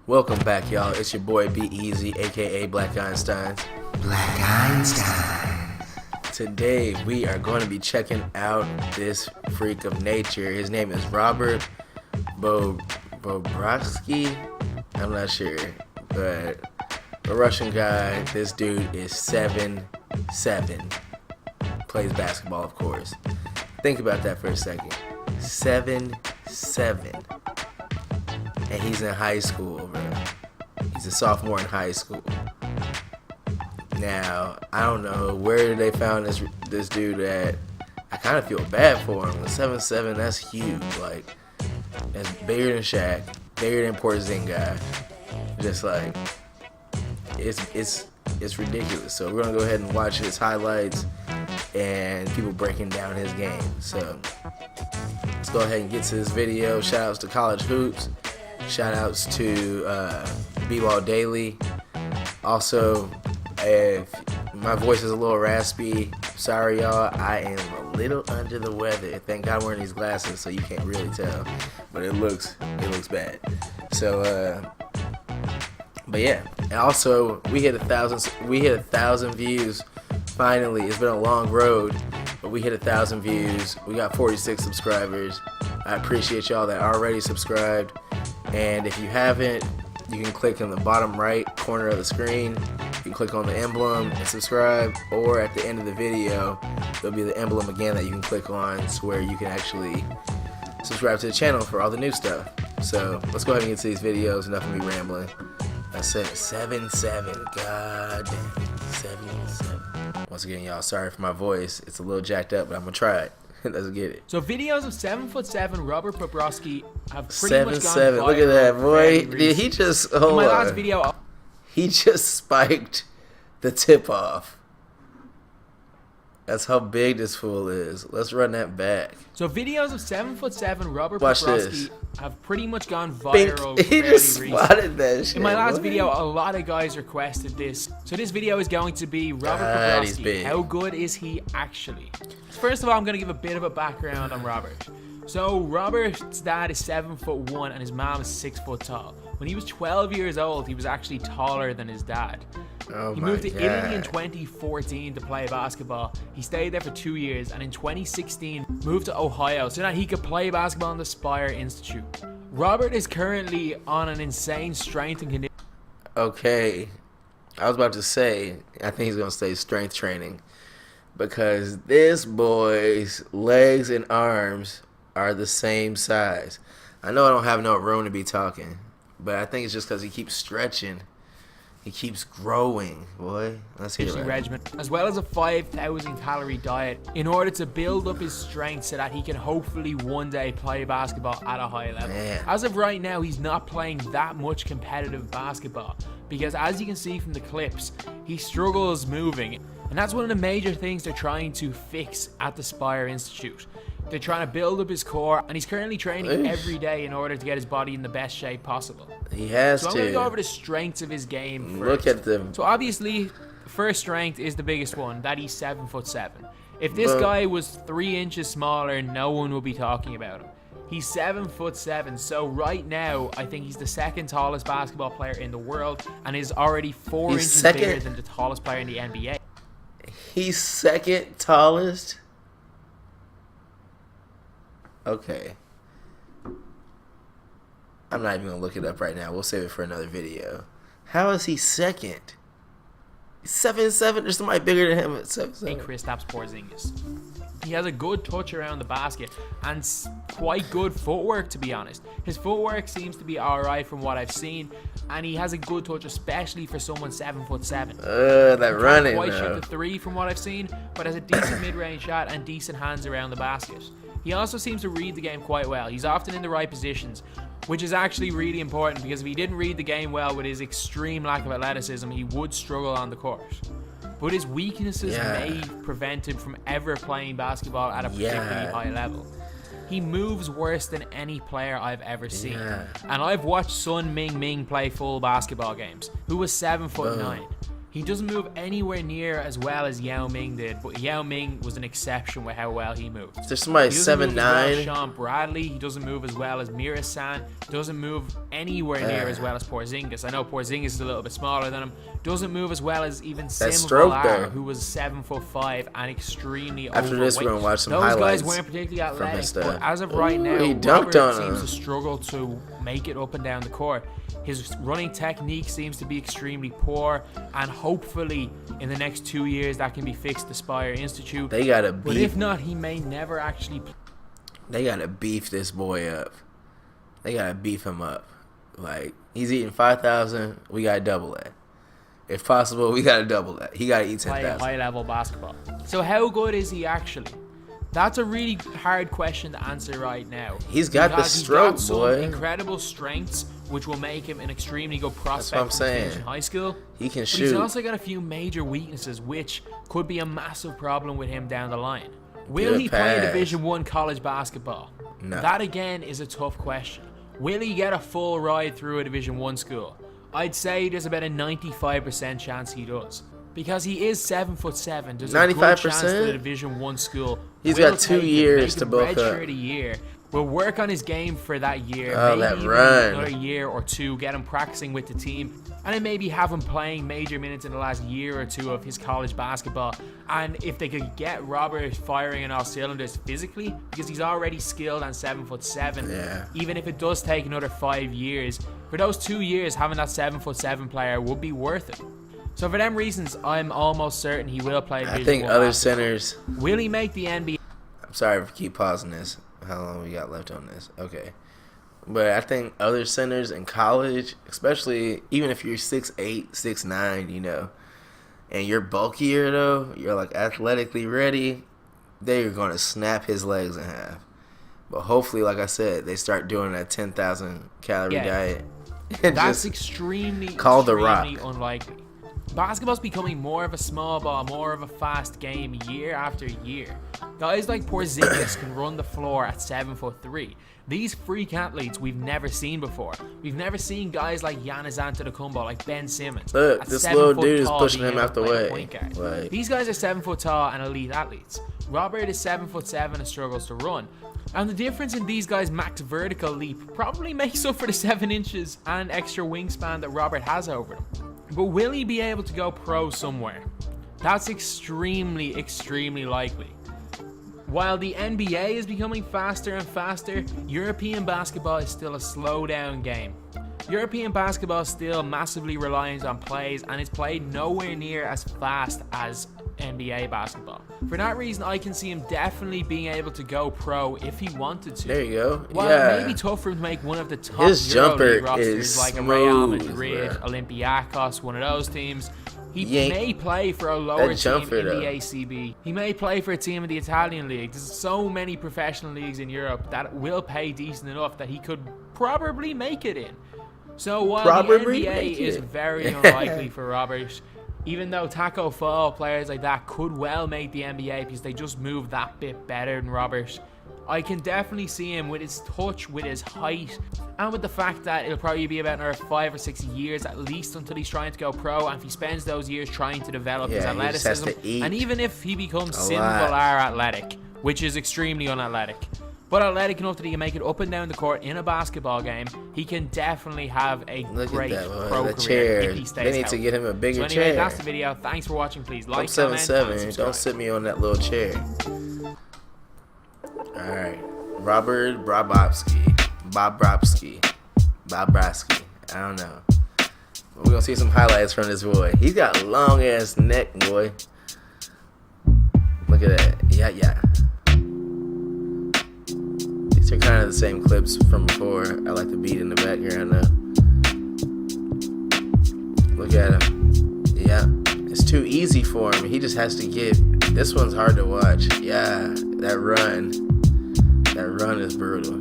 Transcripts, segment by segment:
Welcome back, y'all. It's your boy Be Easy, aka Black Einsteinz. Black Einstein. Today we are going to be checking out this freak of nature. His name is Robert Bobrovsky. I'm not sure, but a Russian guy. This dude is 7'7". Plays basketball, of course. Think about that for a second. 7'7". And he's in high school, bro. He's a sophomore in high school. Now, I don't know where they found this dude at. I kind of feel bad for him. 7'7", that's huge. Like, that's bigger than Shaq, bigger than Porzingis. Just like, it's ridiculous. So we're gonna go ahead and watch his highlights and people breaking down his game. So let's go ahead and get to this video. Shout outs to College Hoops. Shout outs to BBall Daily. Also, if my voice is a little raspy, sorry y'all, I am a little under the weather. Thank God I'm wearing these glasses so you can't really tell, but it looks bad. So but yeah, and also we hit 1,000 views finally. It's been a long road, but we hit 1,000 views. We got 46 subscribers. I appreciate y'all that already subscribed. And if you haven't, you can click in the bottom right corner of the screen. You can click on the emblem and subscribe, or at the end of the video, there'll be the emblem again that you can click on, to where you can actually subscribe to the channel for all the new stuff. So let's go ahead and get to these videos. Enough of me rambling. I said 7'7". God damn, 7'7". Once again, y'all, sorry for my voice. It's a little jacked up, but I'm gonna try it. Let's get it. So videos of 7'7" Robert Bobrovsky have pretty much gone 7'7". Look at that, boy. Did he just hold my on. last video? He just spiked the tip off. That's how big this fool is. Let's run that back. So videos of 7'7" Robert Watch Bobrovsky this. have pretty much gone viral. He just fairly spotted that shit. In my last What? video, a lot of guys requested this. So this video is going to be Robert he's Bobrovsky. big. How good is he actually? First of all, I'm going to give a bit of a background on Robert. So Robert's dad is 7'1" and his mom is 6 foot tall. When he was 12 years old, he was actually taller than his dad. Oh He my moved to God. Italy in 2014 to play basketball. He stayed there for 2 years, and in 2016 moved to Ohio so that he could play basketball in the Spire Institute. Robert is currently on an insane strength and conditioning. Okay, I was about to say, I think he's gonna say strength training, because this boy's legs and arms are the same size. I know I don't have no room to be talking, but I think it's just because he keeps stretching. He keeps growing, boy. Let's hear it. Regimen, as well as a 5,000 calorie diet, in order to build up his strength so that he can hopefully one day play basketball at a high level. Man. As of right now, he's not playing that much competitive basketball because, as you can see from the clips, he struggles moving. And that's one of the major things they're trying to fix at the Spire Institute. They're trying to build up his core, and he's currently training every day in order to get his body in the best shape possible. He has So I'm to. going to go over the strengths of his game Look first. at them. So obviously, first strength is the biggest one. That he's 7'7". If this But- guy was 3 inches smaller, no one would be talking about him. He's 7'7", so right now I think he's the second tallest basketball player in the world, and is already 4 He's inches second? bigger than the tallest player in the NBA. He's second tallest. Okay. I'm not even gonna look it up right now. We'll save it for another video. How is he second? He's 7'7". There's somebody bigger than him at 7'7". And Kristaps Porzingis. He has a good touch around the basket and quite good footwork, to be honest. His footwork seems to be alright from what I've seen, and he has a good touch, especially for someone 7'7". That running, Quite though. shoot the three from what I've seen, but has a decent mid-range shot and decent hands around the basket. He also seems to read the game quite well. He's often in the right positions, which is actually really important, because if he didn't read the game well with his extreme lack of athleticism, he would struggle on the court. But his weaknesses may prevent him from ever playing basketball at a particularly high level. He moves worse than any player I've ever seen. And I've watched Sun Ming play full basketball games, who was 7'9". He doesn't move anywhere near as well as Yao Ming did, but Yao Ming was an exception with how well he moved. There's somebody He doesn't move as well as 7'9". Sean Bradley. He doesn't move as well as Mira-san. Doesn't move anywhere near as well as Porzingis. I know Porzingis is a little bit smaller than him. Doesn't move as well as even Sim stroke, Villar, though. who was 7'5" and extremely After overweight. this, we're gonna watch some Those highlights guys weren't particularly from his athletic, but stuff. as of right now, He dunked Robert on seems him. to struggle to make it up and down the court. His running technique seems to be extremely poor, and hopefully in the next 2 years that can be fixed at Spire Institute. They gotta But beef. if not, he may never actually play. They gotta beef this boy up. They gotta beef him up. Like, he's eating 5,000. We gotta double that. If possible, we gotta double that. He gotta eat Play 10,000. high-level basketball. So how good is he actually? That's a really hard question to answer right now. He's got the Because stroke, he's got boy. some incredible strengths, which will make him an extremely good prospect what I'm when he saying. finishes high school. He can But shoot. he's also got a few major weaknesses, which could be a massive problem with him down the line. Will Good he play pass. Division One college basketball? No. That again is a tough question. Will he get a full ride through a Division One school? I'd say there's about a 95% chance he does. Because he is 7'7", there's a good 95%? chance that a Division One school He's will got 2 take him, years make to him bulk up. redshirt a year. We'll work on his game for that year. Oh, maybe that even run. another year or two, get him practicing with the team, and then maybe have him playing major minutes in the last year or two of his college basketball. And if they could get Robert firing on all cylinders physically, because he's already skilled and 7'7", Yeah. even if it does take another 5 years, for those 2 years, having that 7'7" player would be worth it. So for them reasons, I'm almost certain he will play I Division think One other basketball. centers. Will he make the NBA? I'm sorry if I keep pausing this. How long we got left on this? Okay. But I think other centers in college, especially even if you're 6'8", 6'9", you know, and you're bulkier though, you're like athletically ready, they're gonna snap his legs in half. But hopefully, like I said, they start doing that 10,000 calorie Yeah. diet. And That's just extremely, call the extremely Rock. unlikely. Basketball's becoming more of a small ball, more of a fast game year after year. Guys like Porzingis can run the floor at 7'3". These freak athletes we've never seen before. We've never seen guys like Giannis Antetokounmpo, like Ben Simmons. Look, at this 7 little foot dude is tall, pushing being him able out to the play way. point guard. Like- These guys are 7 foot tall and elite athletes. Robert is 7'7" and struggles to run. And the difference in these guys' max vertical leap probably makes up for the 7 inches and extra wingspan that Robert has over them. But will he be able to go pro somewhere? That's extremely, extremely likely. While the NBA is becoming faster and faster, European basketball is still a slow down game. European basketball is still massively reliant on plays and is played nowhere near as fast as NBA basketball. For that reason, I can see him definitely being able to go pro if he wanted to. there you go. While yeah. it may be tough for him to make one of the top His jumper EuroLeague rosters is like a Real smooth, Madrid, bro. Olympiacos, one of those teams, he He ain't- may play for a lower that team jumper, in the though. ACB. He may play for a team in the Italian league. There's so many professional leagues in Europe that will pay decent enough that he could probably make it in. So while Probably the NBA make is it. very unlikely for Robert, even though Taco Fall players like that could well make the NBA because they just move that bit better than Robert, I can definitely see him with his touch, with his height, and with the fact that it'll probably be about another 5 or 6 years at least until he's trying to go pro, and if he spends those years trying to develop his Yeah, he just has athleticism, to eat and even if he becomes a Sim lot. Villar athletic, which is extremely unathletic, but athletic enough that he can make it up and down the court in a basketball game, he can definitely have a Look great at that, boy. pro The career chair. if he stays They need healthy. to get him a bigger So anyway, chair. that's the video. Thanks for watching. Please like, I'm comment, 7'7". and subscribe. Don't sit me on that little chair. All right, Robert Bobrovsky. I don't know. We're gonna see some highlights from this boy. He's got a long ass neck, boy. Look at that. Yeah. These are kind of the same clips from before. I like the beat in the background though. Look at him. Yeah. It's too easy for him. He just has to get. This one's hard to watch. Yeah. That run is brutal.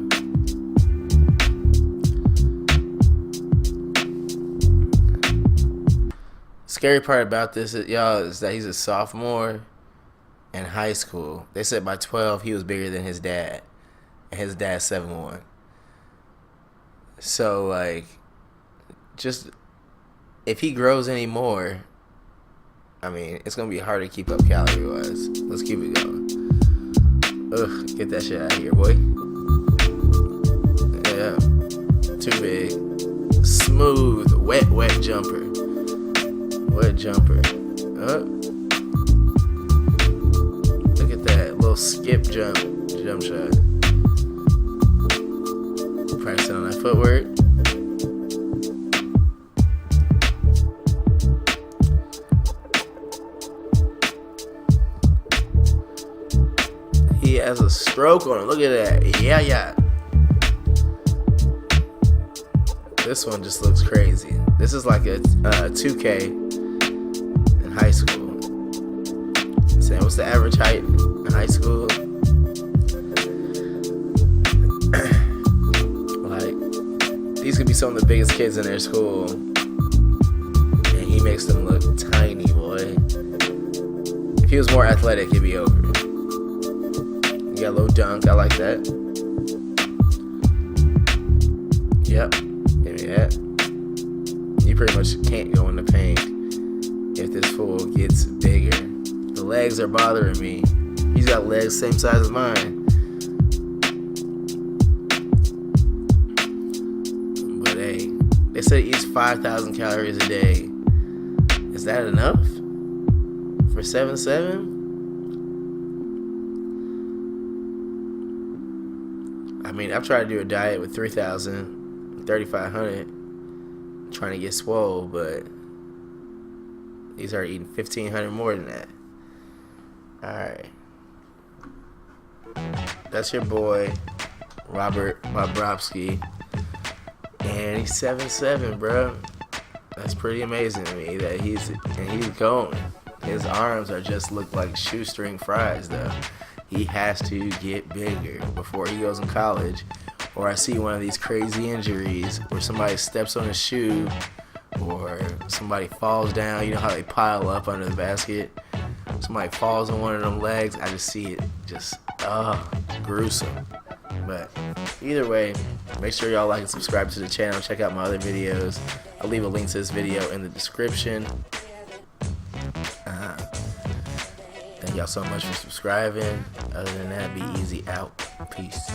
Scary part about this is that he's a sophomore in high school. They said by 12 he was bigger than his dad, and his dad's 7'1". So like, just if he grows any more, I mean, it's gonna be hard to keep up calorie wise. Let's keep it going. Ugh, get that shit out of here, boy. Yeah, too big. Smooth, wet jumper. Wet jumper. Look at that little skip jump shot. Practicing on that footwork. He has a stroke on him. Look at that. Yeah. This one just looks crazy. This is like a 2K in high school. Saying, what's the average height in high school? Like, these could be some of the biggest kids in their school, and he makes them look tiny, boy. If he was more athletic, he'd be over. You got a little dunk. I like that. Yep. Give me that. You pretty much can't go in the paint if this fool gets bigger. The legs are bothering me. He's got legs same size as mine. But hey, they said he eats 5,000 calories a day. Is that enough for 7'7"? I mean, I've tried to do a diet with 3,000, 3,500, trying to get swole, but these are eating 1,500 more than that. Alright. That's your boy, Robert Bobrovsky. And he's 7'7", bro. That's pretty amazing to me that he's going. His arms look like shoestring fries, though. He has to get bigger before he goes in college, or I see one of these crazy injuries where somebody steps on his shoe or somebody falls down. You know how they pile up under the basket? Somebody falls on one of them legs. I just see it just gruesome. But either way, make sure y'all like and subscribe to the channel. Check out my other videos. I'll leave a link to this video in the description. Thank y'all so much for subscribing. Other than that, be easy out. Peace.